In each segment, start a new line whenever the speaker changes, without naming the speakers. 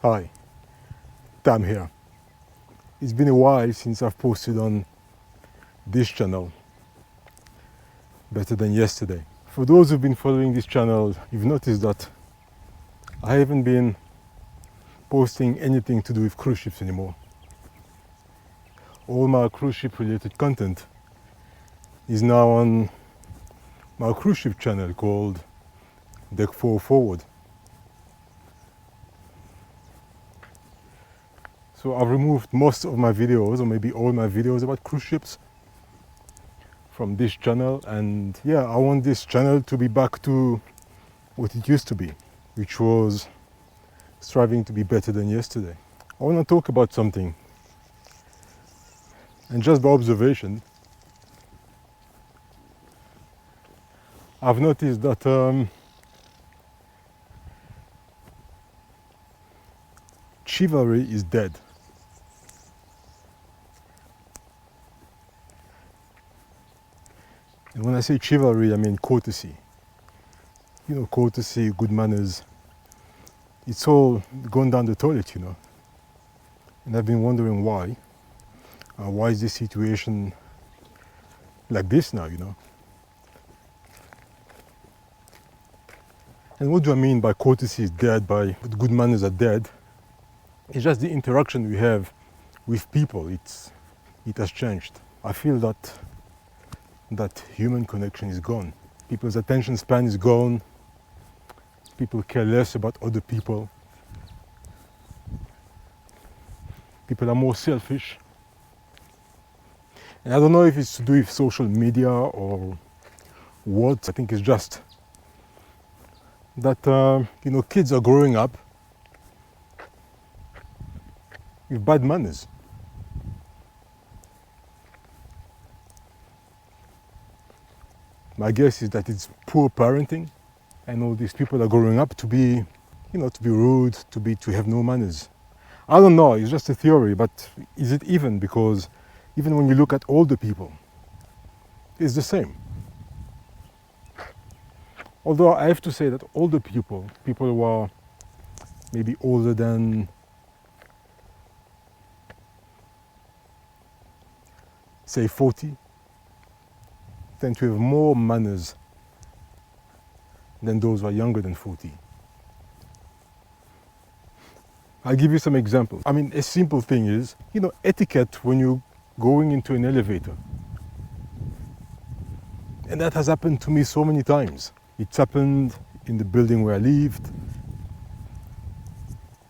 Hi, Tam here. It's been a while since I've posted on this channel, better than yesterday. For those who've been following this channel, you've noticed that I haven't been posting anything to do with cruise ships anymore. All my cruise ship related content is now on my cruise ship channel called Deck 4 Forward. So I've removed most of my videos, or maybe all my videos about cruise ships from this channel, and yeah, I want this channel to be back to what it used to be, which was striving to be better than yesterday. I want to talk about something, and just by observation, I've noticed that chivalry is dead. And when I say chivalry, I mean courtesy. You know, courtesy, good manners. It's all gone down the toilet, you know. And I've been wondering why. Why is this situation like this now, you know? And what do I mean by courtesy is dead, by good manners are dead? It's just the interaction we have with people. It has changed. I feel that human connection is gone. People's attention span is gone. People care less about other people. People are more selfish. And I don't know if it's to do with social media or what. I think it's just that you know, kids are growing up with bad manners. My guess is that it's poor parenting, and all these people are growing up to be, you know, to be rude, to have no manners. I don't know, it's just a theory, but is it even? Because even when you look at older people, it's the same. Although I have to say that older people who are maybe older than, say, 40, tend to have more manners than those who are younger than 40. I'll give you some examples. I mean, a simple thing is, you know, etiquette when you're going into an elevator. And that has happened to me so many times. It's happened in the building where I lived,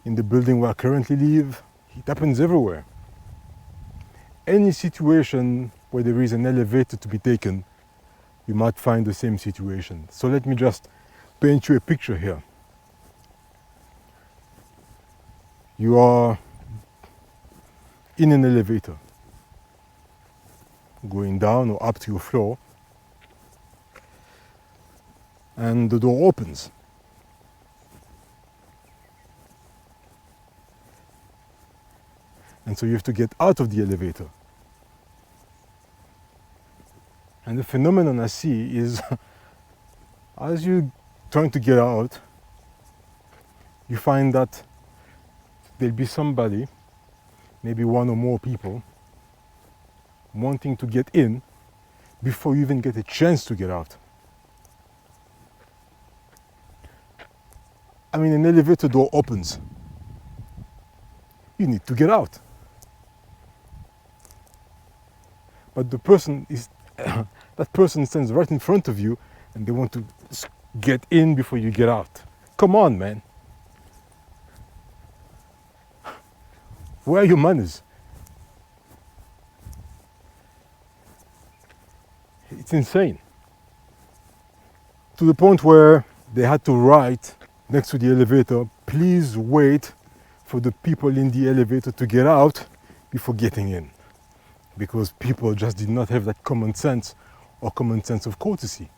in the building where I currently live. It happens everywhere. Any situation where there is an elevator to be taken, you might find the same situation. So let me just paint you a picture here. You are in an elevator, going down or up to your floor, and the door opens. And so you have to get out of the elevator. And the phenomenon I see is, as you're trying to get out, you find that there'll be somebody, maybe one or more people, wanting to get in before you even get a chance to get out. I mean, an elevator door opens. You need to get out. But the person is, that person stands right in front of you and they want to get in before you get out. Come on, man. Where are your manners? It's insane. To the point where they had to write next to the elevator, please wait for the people in the elevator to get out before getting in. Because people just did not have that common sense or common sense of courtesy.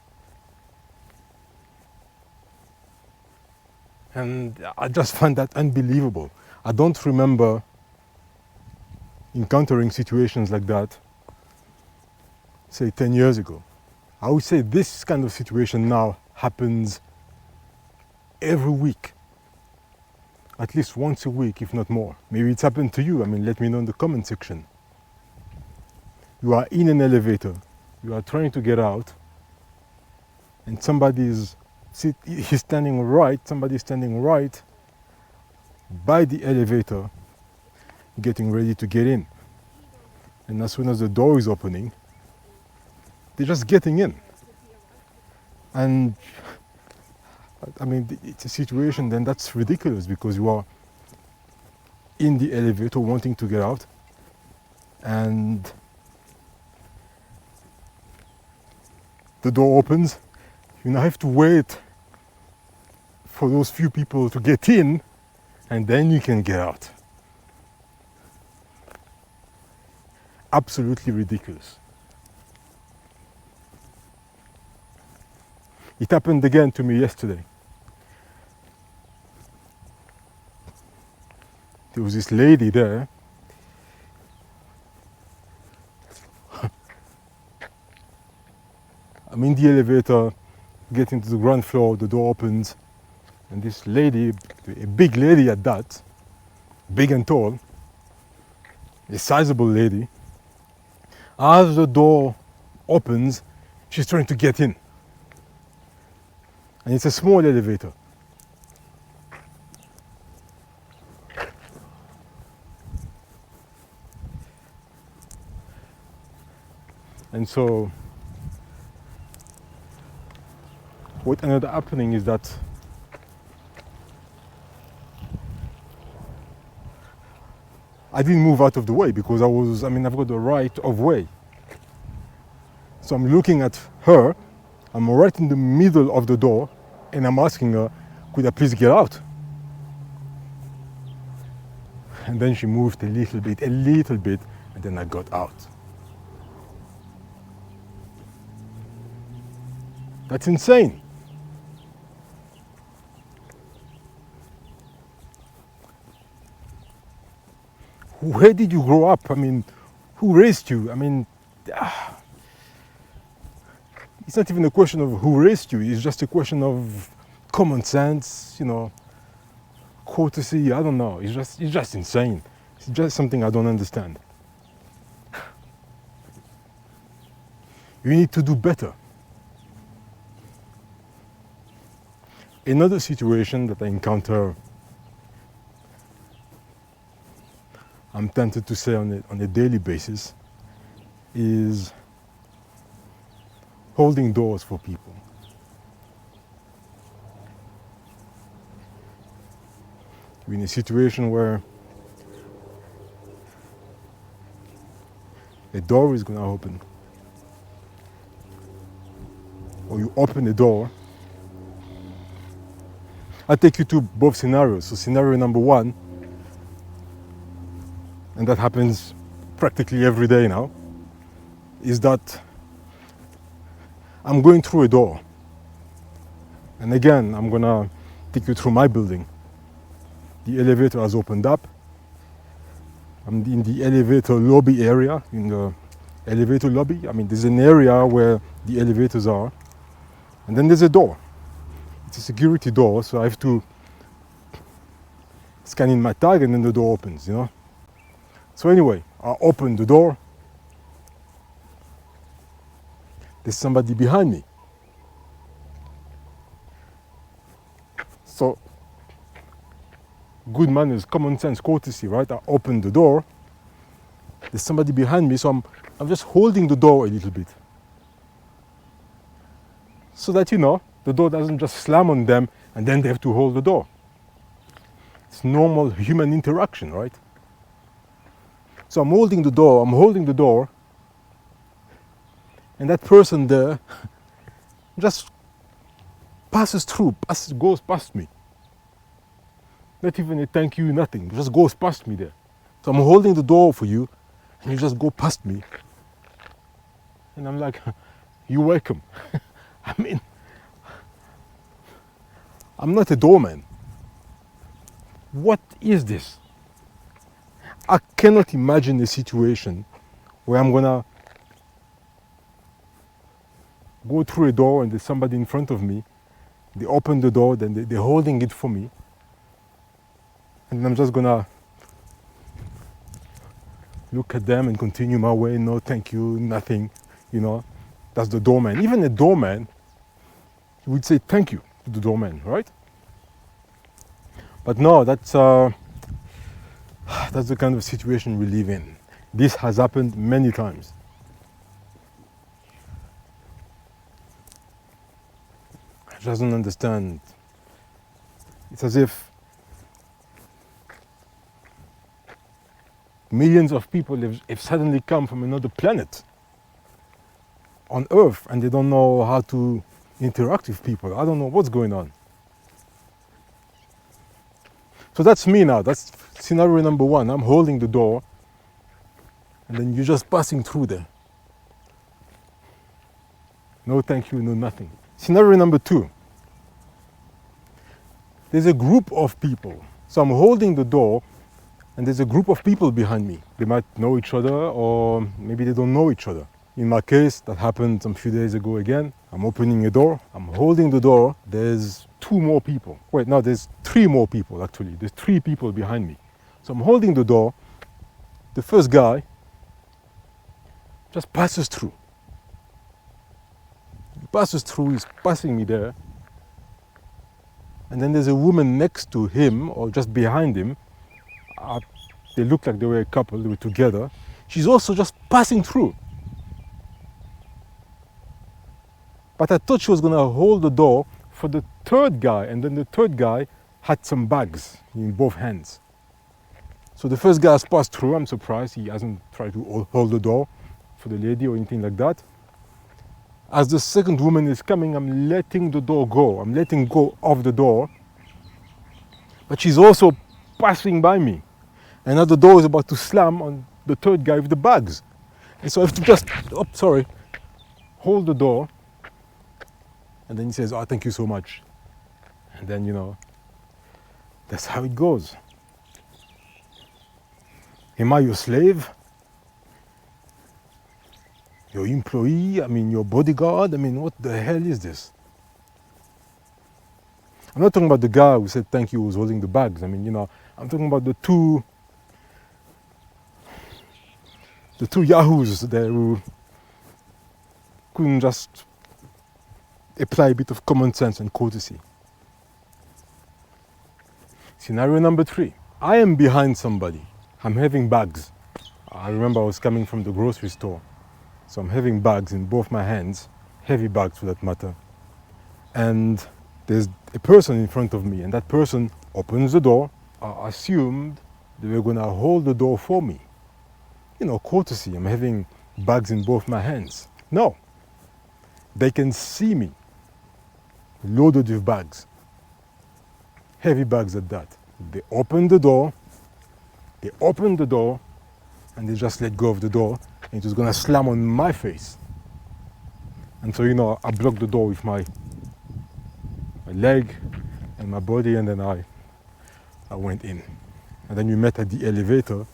And I just find that unbelievable. I don't remember encountering situations like that, say 10 years ago. I would say this kind of situation now happens every week. at least once a week, if not more. Maybe it's happened to you. I mean, let me know in the comment section. You are in an elevator, you are trying to get out, and somebody's standing right by the elevator, getting ready to get in. And as soon as the door is opening, they're just getting in. And I mean, it's a situation then that's ridiculous, because you are in the elevator wanting to get out, and the door opens. You now have to wait for those few people to get in, and then you can get out. Absolutely ridiculous. It happened again to me yesterday. There was this lady there. I'm in the elevator, getting to the ground floor, the door opens, and this lady, a big lady at that, big and tall, a sizable lady, as the door opens, she's trying to get in. And it's a small elevator. And so what ended up happening is that I didn't move out of the way, because I've got the right of way. So I'm looking at her, I'm right in the middle of the door, and I'm asking her, could I please get out? And then she moved a little bit, and then I got out. That's insane. Where did you grow up? I mean, who raised you? I mean, it's not even a question of who raised you. It's just a question of common sense, courtesy. I don't know. It's just insane. It's just something I don't understand. You need to do better. Another situation that I encounter, I'm tempted to say on a daily basis, is holding doors for people. You're in a situation where a door is going to open, or you open the door. I'll take you to both scenarios. So scenario number one, and that happens practically every day now, is that I'm going through a door. And again, I'm gonna take you through my building. The elevator has opened up. I'm in the elevator lobby area, in the elevator lobby. I mean, there's an area where the elevators are, and then there's a door. It's a security door, so I have to scan in my tag, and then the door opens, So anyway, I open the door. There's somebody behind me. So, good manners, common sense, courtesy, right? I open the door. There's somebody behind me, so I'm just holding the door a little bit, so that the door doesn't just slam on them and then they have to hold the door. It's normal human interaction, right? So I'm holding the door, and that person there just goes past me. Not even a thank you, nothing, just goes past me there. So I'm holding the door for you, and you just go past me. And I'm like, you're welcome. I mean, I'm not a doorman. What is this? I cannot imagine a situation where I'm gonna go through a door and there's somebody in front of me. They open the door, then they're holding it for me. And I'm just gonna look at them and continue my way. No, thank you, nothing. You know, that's the doorman. Even a doorman would say thank you to the doorman, right? But no, that's the kind of situation we live in. This has happened many times. I just don't understand. It's as if millions of people have suddenly come from another planet on Earth and they don't know how to interact with people. I don't know what's going on. So that's me now. That's scenario number one. I'm holding the door and then you're just passing through there. No thank you, no nothing. Scenario number two. There's a group of people. So I'm holding the door and there's a group of people behind me. They might know each other or maybe they don't know each other. In my case, that happened some few days ago again. I'm opening a door, I'm holding the door, there's two more people. Wait, no, there's three more people actually. There's three people behind me. So I'm holding the door, the first guy just passes through. He passes through, he's passing me there. And then there's a woman next to him or just behind him. They look like they were a couple, they were together. She's also just passing through. But I thought she was going to hold the door for the third guy, and then the third guy had some bags in both hands. So the first guy has passed through. I'm surprised he hasn't tried to hold the door for the lady or anything like that. As the second woman is coming, I'm letting the door go. I'm letting go of the door. But she's also passing by me. And now the door is about to slam on the third guy with the bags. And so I have to just, hold the door. And then he says, oh, thank you so much. And then, you know, that's how it goes. Am I your slave? Your employee? I mean, your bodyguard? I mean, what the hell is this? I'm not talking about the guy who said thank you, who was holding the bags. I mean, you know, I'm talking about the two yahoos there who couldn't just apply a bit of common sense and courtesy. Scenario number three. I am behind somebody. I'm having bags. I remember I was coming from the grocery store. So I'm having bags in both my hands, heavy bags for that matter. And there's a person in front of me, and that person opens the door. I assumed they were going to hold the door for me. You know, courtesy. I'm having bags in both my hands. No. They can see me loaded with bags. Heavy bags at that. They open the door, and they just let go of the door, and it was gonna slam on my face. And so, you know, I blocked the door with my leg and my body, and then I went in. And then we met at the elevator.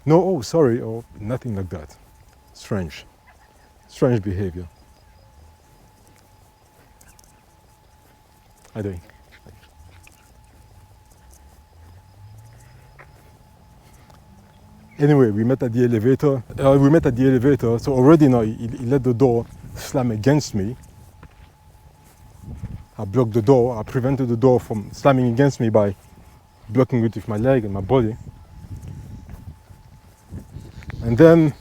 No, oh, sorry, or nothing like that. Strange behavior. How are you doing? Anyway, we met at the elevator. So already now he let the door slam against me. I blocked the door. I prevented the door from slamming against me by blocking it with my leg and my body. And then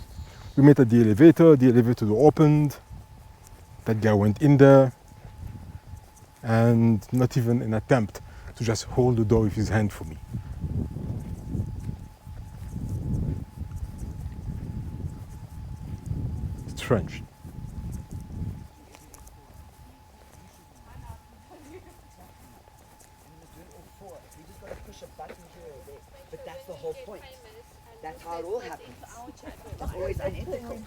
we met at the elevator. The elevator door opened. That guy went in there. And not even an attempt to just hold the door with his hand for me. Strange.
But that's the whole point. That's how it all happens. It's always unethical.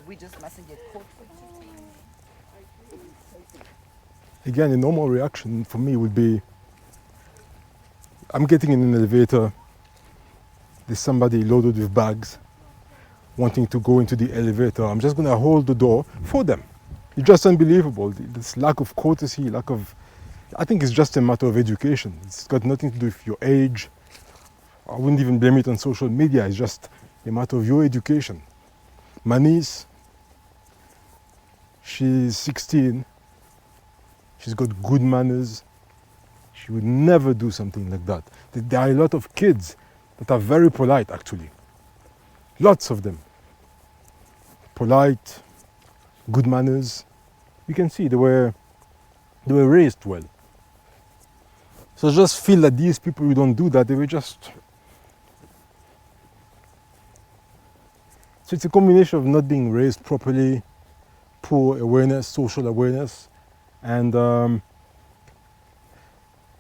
We just mustn't get caught for it.
Again, a normal reaction for me would be, I'm getting in an elevator, there's somebody loaded with bags, wanting to go into the elevator. I'm just going to hold the door for them. It's just unbelievable. This lack of courtesy, I think it's just a matter of education. It's got nothing to do with your age, I wouldn't even blame it on social media. It's just a matter of your education. My niece, she's 16. She's got good manners. She would never do something like that. There are a lot of kids that are very polite, actually. Lots of them. Polite, good manners. You can see they were raised well. So I just feel that these people who don't do that, they were just... So it's a combination of not being raised properly, poor awareness, social awareness, and a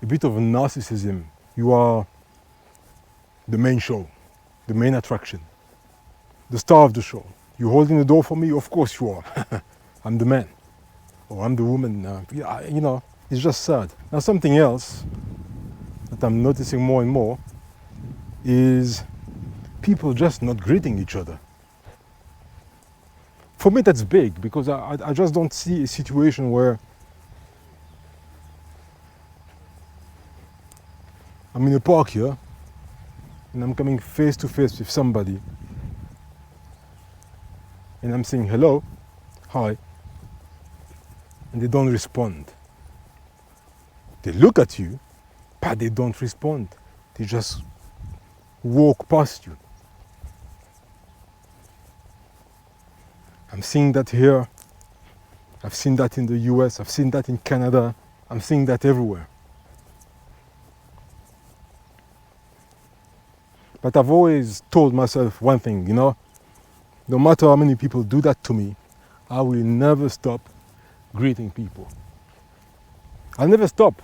bit of narcissism. You are the main show, the main attraction, the star of the show. You're holding the door for me? Of course you are. I'm the man, or I'm the woman. You know, it's just sad. Now something else that I'm noticing more and more is people just not greeting each other. For me that's big, because I just don't see a situation where I'm in a park here and I'm coming face to face with somebody and I'm saying hello, hi, and they don't respond. They look at you, but they don't respond. They just walk past you. I'm seeing that here. I've seen that in the US. I've seen that in Canada. I'm seeing that everywhere. But I've always told myself one thing, you know, no matter how many people do that to me, I will never stop greeting people. I'll never stop.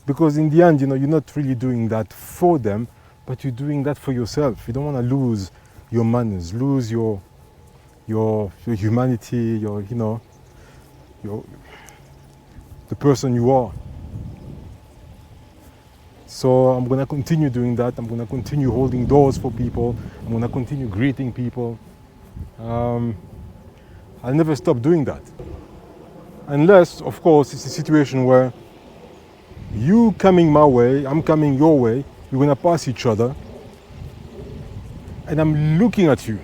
Because in the end, you know, you're not really doing that for them, but you're doing that for yourself. You don't want to lose your manners, lose your humanity, the person you are. So I'm going to continue doing that. I'm going to continue holding doors for people. I'm going to continue greeting people. I'll never stop doing that. Unless, of course, it's a situation where you coming my way, I'm coming your way, we're going to pass each other, and I'm looking at you.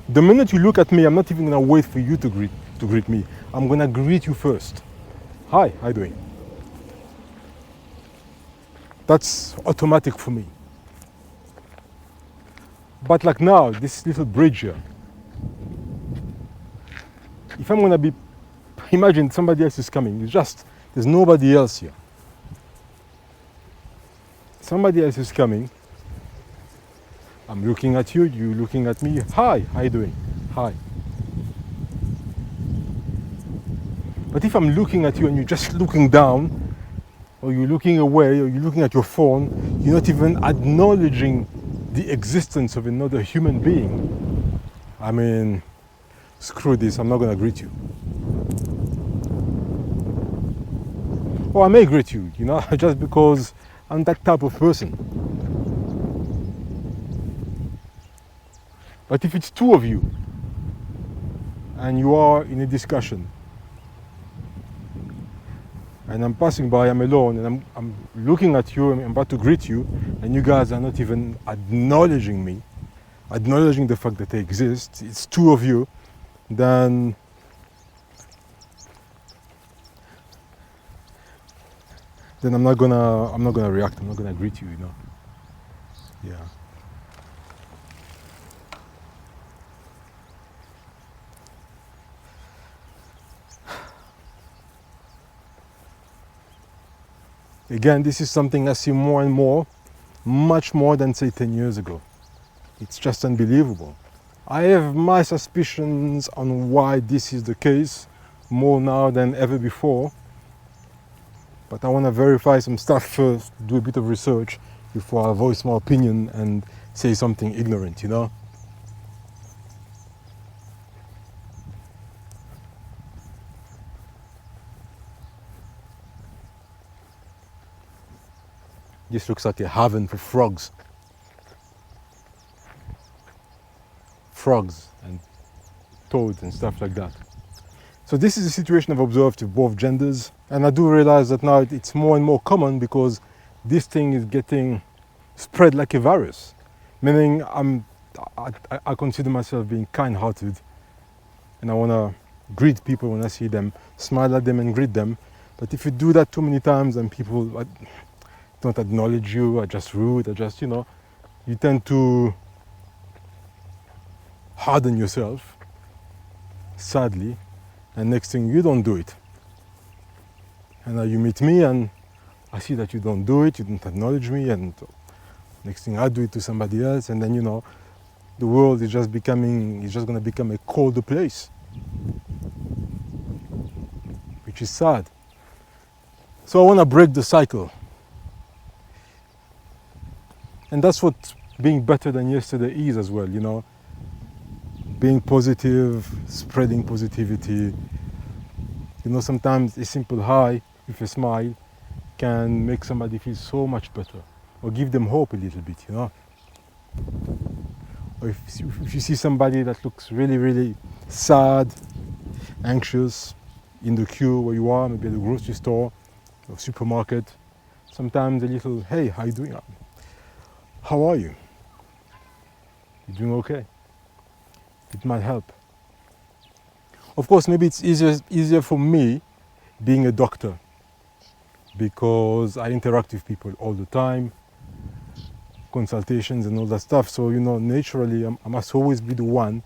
The minute you look at me, I'm not even going to wait for you to greet me. I'm going to greet you first. Hi, how you doing? That's automatic for me. But like now, this little bridge here, if I'm going to be, imagine somebody else is coming, there's nobody else here. Somebody else is coming. I'm looking at you, you're looking at me. Hi, how you doing? Hi. But if I'm looking at you and you're just looking down, or you're looking away, or you're looking at your phone, you're not even acknowledging the existence of another human being, I mean, screw this, I'm not going to greet you. Or I may greet you, you know, just because I'm that type of person. But if it's two of you, and you are in a discussion, and I'm passing by, I'm alone, and I'm looking at you, I'm about to greet you, and you guys are not even acknowledging me, acknowledging the fact that I exist, it's two of you, then I'm not gonna react, I'm not gonna greet you, you know. Yeah. Again, this is something I see more and more, much more than say 10 years ago. It's just unbelievable. I have my suspicions on why this is the case, more now than ever before. But I want to verify some stuff first, do a bit of research before I voice my opinion and say something ignorant, you know? This looks like a haven for frogs. Frogs and toads and stuff like that. So this is a situation I've observed with both genders, and I do realize that now it's more and more common because this thing is getting spread like a virus. Meaning I consider myself being kind-hearted, and I want to greet people when I see them, smile at them and greet them. But if you do that too many times and people don't acknowledge you, are just rude, are just, you tend to harden yourself, sadly, and next thing you don't do it. And now you meet me and I see that you don't do it, you don't acknowledge me, and next thing I do it to somebody else, and then, the world is just going to become a colder place, which is sad. So I want to break the cycle. And that's what being better than yesterday is as well, being positive, spreading positivity. Sometimes a simple hi with a smile can make somebody feel so much better, or give them hope a little bit, Or if you see somebody that looks really, really sad, anxious, in the queue where you are, maybe at the grocery store or supermarket, sometimes a little, hey, how you doing? How are you? You doing okay? It might help. Of course, maybe it's easier for me being a doctor, because I interact with people all the time, consultations and all that stuff. So, naturally, I must always be the one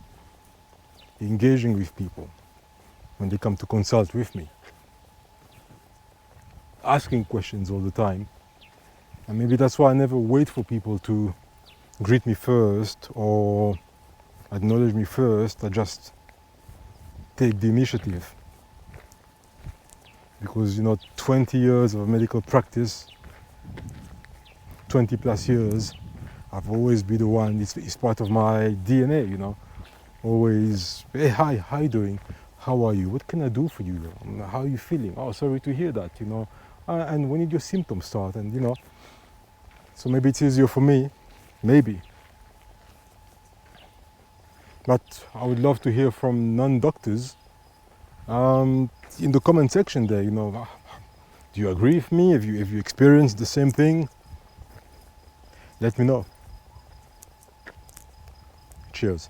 engaging with people when they come to consult with me, asking questions all the time. And maybe that's why I never wait for people to greet me first or acknowledge me first. I just take the initiative. Because, 20 years of medical practice, 20 plus years, I've always been the one, it's part of my DNA, Always, hey, hi, how you doing? How are you? What can I do for you? How are you feeling? Oh, sorry to hear that, And when did your symptoms start? And, so maybe it's easier for me, maybe. But I would love to hear from non-doctors in the comment section there, do you agree with me? Have you experienced the same thing? Let me know. Cheers.